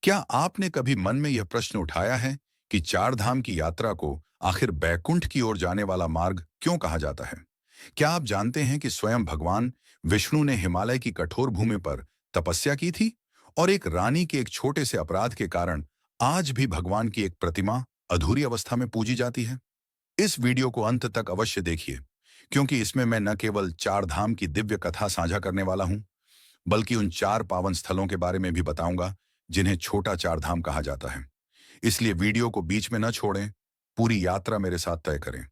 क्या आपने कभी मन में यह प्रश्न उठाया है कि चार धाम की यात्रा को आखिर बैकुंठ की ओर जाने वाला मार्ग क्यों कहा जाता है? क्या आप जानते हैं कि स्वयं भगवान विष्णु ने हिमालय की कठोर भूमि पर तपस्या की थी और एक रानी के एक छोटे से अपराध के कारण आज भी भगवान की एक प्रतिमा अधूरी अवस्था में पूजी जाती है? इस वीडियो को अंत तक अवश्य देखिए, क्योंकि इसमें मैं न केवल चार धाम की दिव्य कथा साझा करने वाला हूं, बल्कि उन चार पावन स्थलों के बारे में भी बताऊंगा जिन्हें छोटा चार धाम कहा जाता है। इसलिए वीडियो को बीच में न छोड़ें, पूरी यात्रा मेरे साथ तय करें।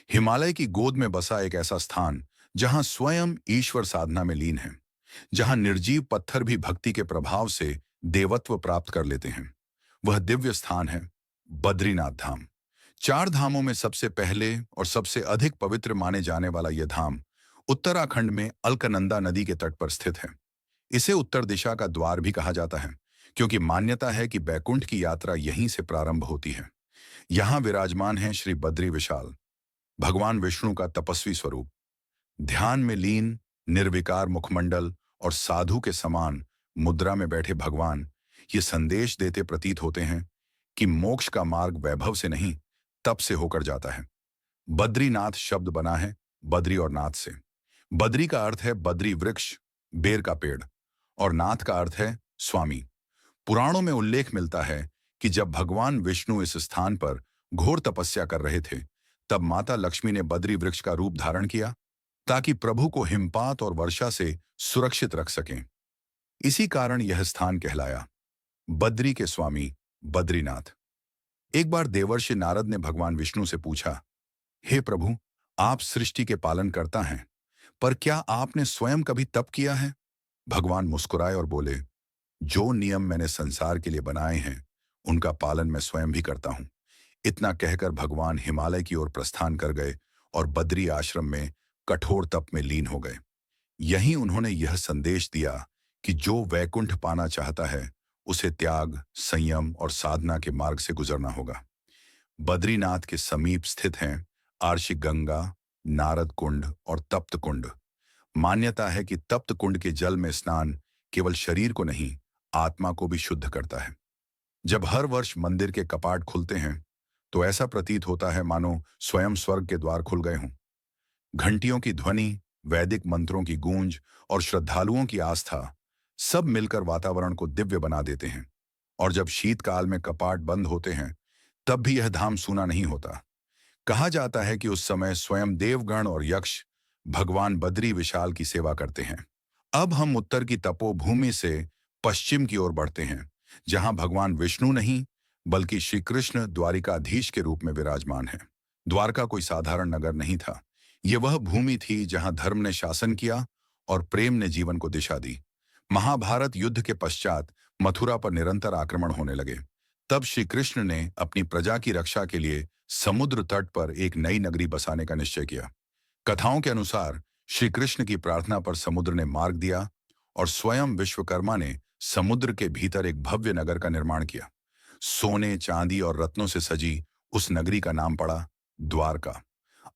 हिमालय की गोद में बसा एक ऐसा स्थान जहां स्वयं ईश्वर साधना में लीन है, जहां निर्जीव पत्थर भी भक्ति के प्रभाव से देवत्व प्राप्त कर लेते हैं। वह दिव्य स्थान है बद्रीनाथ धाम। चार धामों में सबसे पहले और सबसे अधिक पवित्र माने जाने वाला यह धाम उत्तराखंड में अलकनंदा नदी के तट पर स्थित है। इसे उत्तर दिशा का द्वार भी कहा जाता है, क्योंकि मान्यता है कि बैकुंठ की यात्रा यहीं से प्रारंभ होती है। यहाँ विराजमान है श्री बद्री विशाल, भगवान विष्णु का तपस्वी स्वरूप। ध्यान में लीन, निर्विकार मुखमंडल और साधु के समान मुद्रा में बैठे भगवान ये संदेश देते प्रतीत होते हैं कि मोक्ष का मार्ग वैभव से नहीं, तप से होकर जाता है। बद्रीनाथ शब्द बना है बद्री और नाथ से। बद्री का अर्थ है बद्री वृक्ष, बेर का पेड़, और नाथ का अर्थ है स्वामी। पुराणों में उल्लेख मिलता है कि जब भगवान विष्णु इस स्थान पर घोर तपस्या कर रहे थे, तब माता लक्ष्मी ने बद्री वृक्ष का रूप धारण किया ताकि प्रभु को हिमपात और वर्षा से सुरक्षित रख सकें। इसी कारण यह स्थान कहलाया बद्री के स्वामी बद्रीनाथ। एक बार देवर्षि नारद ने भगवान विष्णु से पूछा, हे प्रभु, आप सृष्टि के पालन करता हैं, पर क्या आपने स्वयं कभी तप किया है? भगवान मुस्कुराए और बोले, जो नियम मैंने संसार के लिए बनाए हैं उनका पालन मैं स्वयं भी करता हूं। इतना कहकर भगवान हिमालय की ओर प्रस्थान कर गए और बद्री आश्रम में कठोर तप में लीन हो गए। यहीं उन्होंने यह संदेश दिया कि जो वैकुंठ पाना चाहता है उसे त्याग, संयम और साधना के मार्ग से गुजरना होगा। बद्रीनाथ के समीप स्थित हैं आर्षि गंगा, नारद कुंड और तप्त कुंड। मान्यता है कि तप्त कुंड के जल में स्नान केवल शरीर को नहीं, आत्मा को भी शुद्ध करता है। जब हर वर्ष मंदिर के कपाट खुलते हैं तो ऐसा प्रतीत होता है मानो स्वयं स्वर्ग के द्वार खुल गए हों। घंटियों की ध्वनि, वैदिक मंत्रों की गूंज और श्रद्धालुओं की आस्था सब मिलकर वातावरण को दिव्य बना देते हैं। और जब शीतकाल में कपाट बंद होते हैं तब भी यह धाम सूना नहीं होता। कहा जाता है कि उस समय स्वयं देवगण और यक्ष भगवान बद्री विशाल की सेवा करते हैं। अब हम उत्तर की तपोभूमि से पश्चिम की ओर बढ़ते हैं, जहां भगवान विष्णु नहीं बल्कि श्री कृष्ण द्वारिकाधीश के रूप में विराजमान है। द्वारका कोई साधारण नगर नहीं था। ये वह भूमि थी जहां धर्म ने शासन किया और प्रेम ने जीवन को दिशा दी। महाभारत युद्ध के पश्चात मथुरा पर निरंतर आक्रमण होने लगे। तब श्री कृष्ण ने अपनी प्रजा की रक्षा के लिए समुद्र तट पर एक नई नगरी बसाने का निश्चय किया। कथाओं के अनुसार श्री कृष्ण की प्रार्थना पर समुद्र ने मार्ग दिया और स्वयं विश्वकर्मा ने समुद्र के भीतर एक भव्य नगर का निर्माण किया। सोने, चांदी और रत्नों से सजी उस नगरी का नाम पड़ा द्वारका।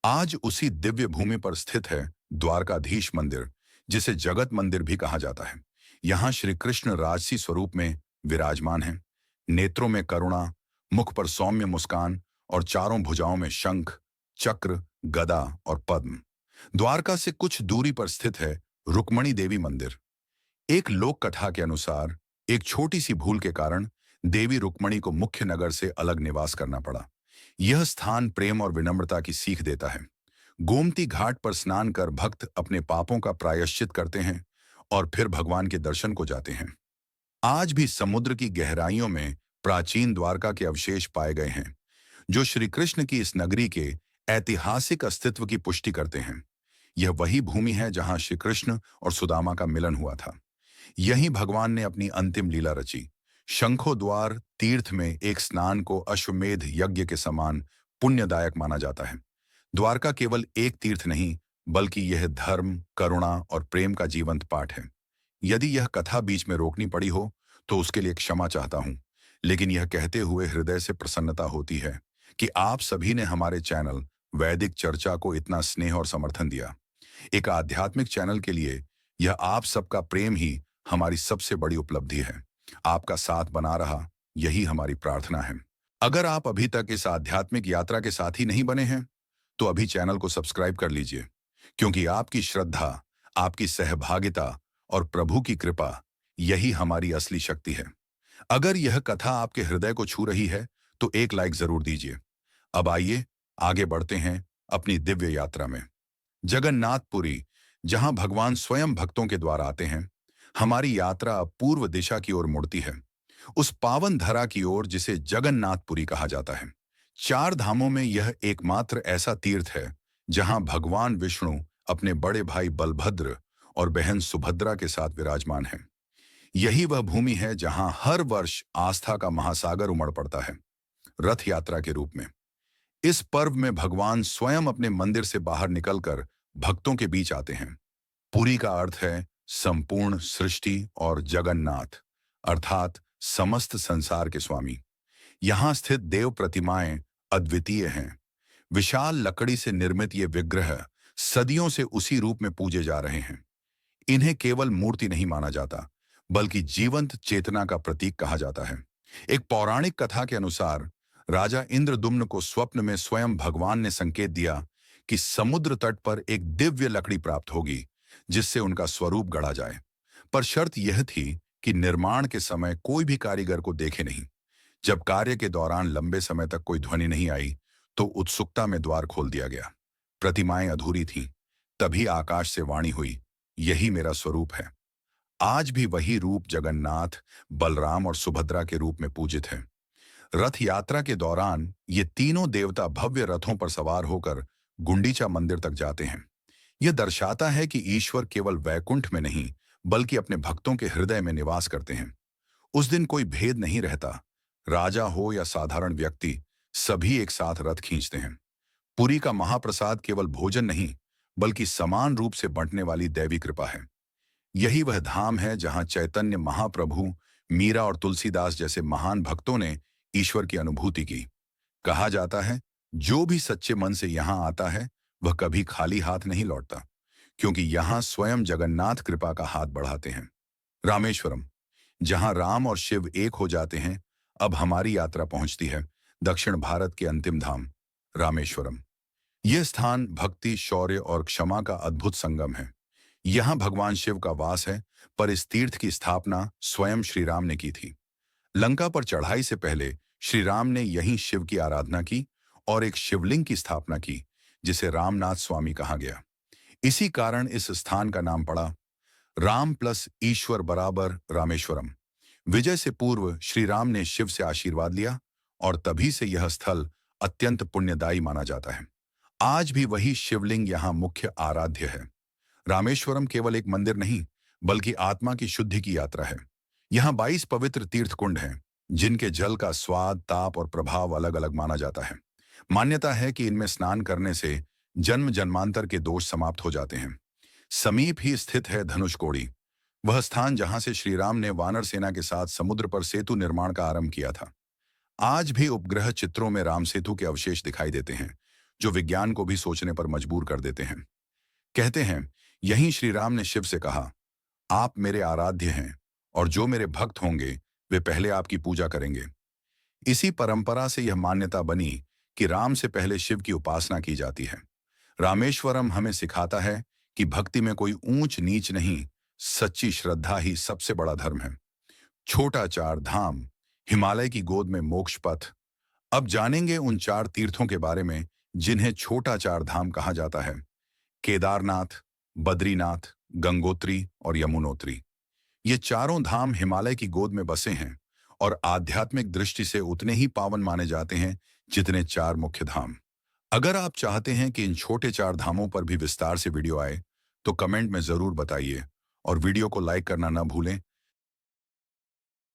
आज उसी दिव्य भूमि पर स्थित है द्वारकाधीश मंदिर, जिसे जगत मंदिर भी कहा जाता है। यहाँ श्री कृष्ण राजसी स्वरूप में विराजमान है। नेत्रों में करुणा, मुख पर सौम्य मुस्कान और चारों भुजाओं में शंख, चक्र, गदा और पद्म। द्वारका से कुछ दूरी पर स्थित है रुक्मणी देवी मंदिर। एक लोक कथा के अनुसार एक छोटी सी भूल के कारण देवी रुक्मणी को मुख्य नगर से अलग निवास करना पड़ा। यह स्थान प्रेम और विनम्रता की सीख देता है। गोमती घाट पर स्नान कर भक्त अपने पापों का प्रायश्चित करते हैं और फिर भगवान के दर्शन को जाते हैं। आज भी समुद्र की गहराइयों में प्राचीन द्वारका के अवशेष पाए गए हैं, जो श्री कृष्ण की इस नगरी के ऐतिहासिक अस्तित्व की पुष्टि करते हैं। यह वही भूमि है जहां श्री कृष्ण और सुदामा का मिलन हुआ था। यहीं भगवान ने अपनी अंतिम लीला रची। शंखोद्वार तीर्थ में एक स्नान को अश्वमेध यज्ञ के समान पुण्यदायक माना जाता है। द्वारका केवल एक तीर्थ नहीं, बल्कि यह धर्म, करुणा और प्रेम का जीवंत पाठ है। यदि यह कथा बीच में रोकनी पड़ी हो तो उसके लिए क्षमा चाहता हूं, लेकिन यह कहते हुए हृदय से प्रसन्नता होती है कि आप सभी ने हमारे चैनल वैदिक चर्चा को इतना स्नेह और समर्थन दिया। एक आध्यात्मिक चैनल के लिए यह आप सबका प्रेम ही हमारी सबसे बड़ी उपलब्धि है। आपका साथ बना रहा, यही हमारी प्रार्थना है। अगर आप अभी तक इस आध्यात्मिक यात्रा के साथी नहीं बने हैं, तो अभी चैनल को सब्सक्राइब कर लीजिए, क्योंकि आपकी श्रद्धा, आपकी सहभागिता और प्रभु की कृपा, यही हमारी असली शक्ति है। अगर यह कथा आपके हृदय को छू रही है, तो एक लाइक जरूर दीजिए। अब आइए आगे बढ़ते हैं अपनी दिव्य यात्रा में। जगन्नाथपुरी, जहां भगवान स्वयं भक्तों के द्वार आते हैं, हमारी यात्रा अब पूर्व दिशा की ओर मुड़ती है, उस पावन धरा की ओर जिसे जगन्नाथपुरी कहा जाता है। चार धामों में यह एकमात्र ऐसा तीर्थ है जहां भगवान विष्णु अपने बड़े भाई बलभद्र और बहन सुभद्रा के साथ विराजमान हैं। यही वह भूमि है जहां हर वर्ष आस्था का महासागर उमड़ पड़ता है, रथ यात्रा के रूप में। इस पर्व में भगवान स्वयं अपने मंदिर से बाहर निकलकर भक्तों के बीच आते हैं। पुरी का अर्थ है संपूर्ण सृष्टि और जगन्नाथ, अर्थात समस्त संसार के स्वामी। यहाँ स्थित देव प्रतिमाएं अद्वितीय हैं। विशाल लकड़ी से निर्मित ये विग्रह सदियों से उसी रूप में पूजे जा रहे हैं। इन्हें केवल मूर्ति नहीं माना जाता, बल्कि जीवंत चेतना का प्रतीक कहा जाता है। एक पौराणिक कथा के अनुसार राजा इंद्रदुम्न को स्वप्न में स्वयं भगवान ने संकेत दिया कि समुद्र तट पर एक दिव्य लकड़ी प्राप्त होगी, जिससे उनका स्वरूप गढ़ा जाए। पर शर्त यह थी कि निर्माण के समय कोई भी कारीगर को देखे नहीं। जब कार्य के दौरान लंबे समय तक कोई ध्वनि नहीं आई, तो उत्सुकता में द्वार खोल दिया गया। प्रतिमाएं अधूरी थीं। तभी आकाश से वाणी हुई, यही मेरा स्वरूप है। आज भी वही रूप जगन्नाथ, बलराम और सुभद्रा के रूप में पूजित है। रथ यात्रा के दौरान ये तीनों देवता भव्य रथों पर सवार होकर गुंडीचा मंदिर तक जाते हैं। यह दर्शाता है कि ईश्वर केवल वैकुंठ में नहीं, बल्कि अपने भक्तों के हृदय में निवास करते हैं। उस दिन कोई भेद नहीं रहता, राजा हो या साधारण व्यक्ति, सभी एक साथ रथ खींचते हैं। पुरी का महाप्रसाद केवल भोजन नहीं, बल्कि समान रूप से बंटने वाली दैवी कृपा है। यही वह धाम है जहां चैतन्य महाप्रभु, मीरा और तुलसीदास जैसे महान भक्तों ने ईश्वर की अनुभूति की। कहा जाता है, जो भी सच्चे मन से यहाँ आता है, वह कभी खाली हाथ नहीं लौटता, क्योंकि यहाँ स्वयं जगन्नाथ कृपा का हाथ बढ़ाते हैं। रामेश्वरम, जहां राम और शिव एक हो जाते हैं, अब हमारी यात्रा पहुंचती है दक्षिण भारत के अंतिम धाम रामेश्वरम। यह स्थान भक्ति, शौर्य और क्षमा का अद्भुत संगम है। यहाँ भगवान शिव का वास है, पर इस तीर्थ की स्थापना स्वयं श्री राम ने की थी। लंका पर चढ़ाई से पहले श्री राम ने यहीं शिव की आराधना की और एक शिवलिंग की स्थापना की, जिसे रामनाथ स्वामी कहा गया। इसी कारण इस स्थान का नाम पड़ा राम प्लस ईश्वर बराबर रामेश्वरम। विजय से पूर्व श्री राम ने शिव से आशीर्वाद लिया और तभी से यह स्थल अत्यंत पुण्यदायी माना जाता है। आज भी वही शिवलिंग यहाँ मुख्य आराध्य है। रामेश्वरम केवल एक मंदिर नहीं, बल्कि आत्मा की शुद्धि की यात्रा है। यहाँ 22 पवित्र तीर्थ कुंड हैं, जिनके जल का स्वाद, ताप और प्रभाव अलग अलग माना जाता है। मान्यता है कि इनमें स्नान करने से जन्म जन्मांतर के दोष समाप्त हो जाते हैं। समीप ही स्थित है धनुषकोडी, वह स्थान जहां से श्री राम ने वानर सेना के साथ समुद्र पर सेतु निर्माण का आरंभ किया था। आज भी उपग्रह चित्रों में राम सेतु के अवशेष दिखाई देते हैं, जो विज्ञान को भी सोचने पर मजबूर कर देते हैं। कहते हैं, यहीं श्री राम ने शिव से कहा, आप मेरे आराध्य हैं और जो मेरे भक्त होंगे वे पहले आपकी पूजा करेंगे। इसी परंपरा से यह मान्यता बनी कि राम से पहले शिव की उपासना की जाती है। रामेश्वरम हमें सिखाता है कि भक्ति में कोई ऊंच नीच नहीं, सच्ची श्रद्धा ही सबसे बड़ा धर्म है। छोटा चार धाम, हिमालय की गोद में मोक्ष पथ। अब जानेंगे उन 4 तीर्थों के बारे में जिन्हें छोटा चार धाम कहा जाता है। केदारनाथ, बद्रीनाथ, गंगोत्री और यमुनोत्री। ये चारों धाम हिमालय की गोद में बसे हैं और आध्यात्मिक दृष्टि से उतने ही पावन माने जाते हैं जितने 4 मुख्य धाम। अगर आप चाहते हैं कि इन छोटे 4 धामों पर भी विस्तार से वीडियो आए, तो कमेंट में जरूर बताइए और वीडियो को लाइक करना न भूलें